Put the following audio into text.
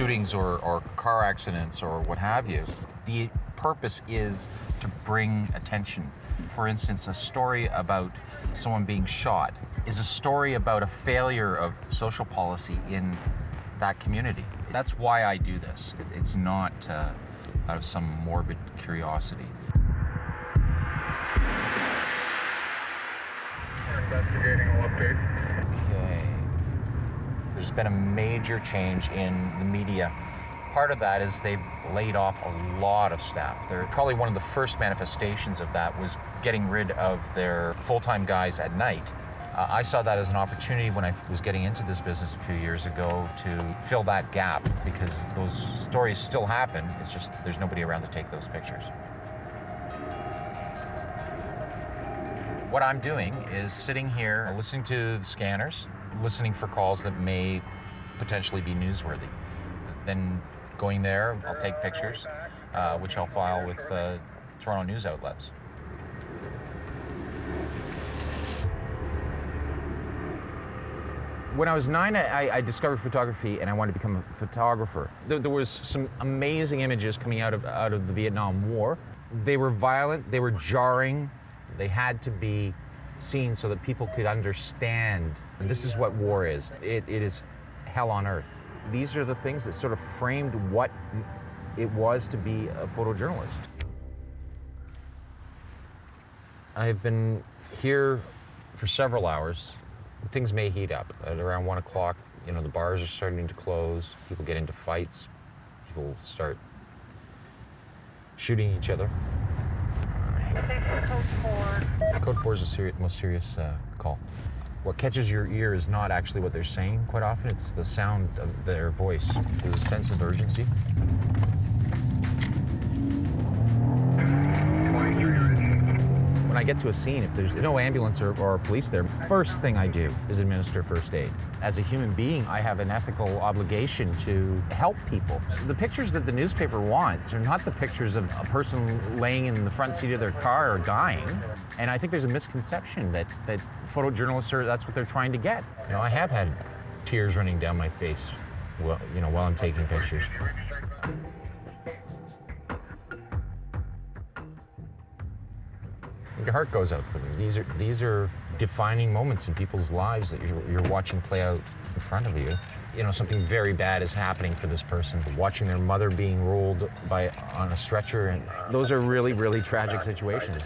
shootings or car accidents or what have you, the purpose is to bring attention. For instance, a story about someone being shot is a story about a failure of social policy in that community. That's why I do this. It's not out of some morbid curiosity. Investigating a update. Okay. There's been a major change in the media. Part of that is they've laid off a lot of staff. They're probably one of the first manifestations of that was getting rid of their full-time guys at night. I saw that as an opportunity when I was getting into this business a few years ago to fill that gap, because those stories still happen. It's just there's nobody around to take those pictures. What I'm doing is sitting here, listening to the scanners, listening for calls that may potentially be newsworthy. Then going there, I'll take pictures, which I'll file with Toronto news outlets. When I was 9, I discovered photography and I wanted to become a photographer. There was some amazing images coming out of the Vietnam War. They were violent, they were jarring, they had to be seen so that people could understand. And this is what war is. It is hell on earth. These are the things that sort of framed what it was to be a photojournalist. I've been here for several hours. Things may heat up. At around 1 o'clock, you know, the bars are starting to close. People get into fights. People start shooting each other. Code 4 is the most serious call. What catches your ear is not actually what they're saying quite often. It's the sound of their voice. There's a sense of urgency. When I get to a scene, if there's no ambulance or police there, first thing I do is administer first aid. As a human being, I have an ethical obligation to help people. The pictures that the newspaper wants are not the pictures of a person laying in the front seat of their car or dying. And I think there's a misconception that photojournalists that's what they're trying to get. You know, I have had tears running down my face, while I'm taking pictures. Your heart goes out for them. These are defining moments in people's lives that you're watching play out in front of you. You know, something very bad is happening for this person. Watching their mother being rolled on a stretcher, and those are really, really tragic situations.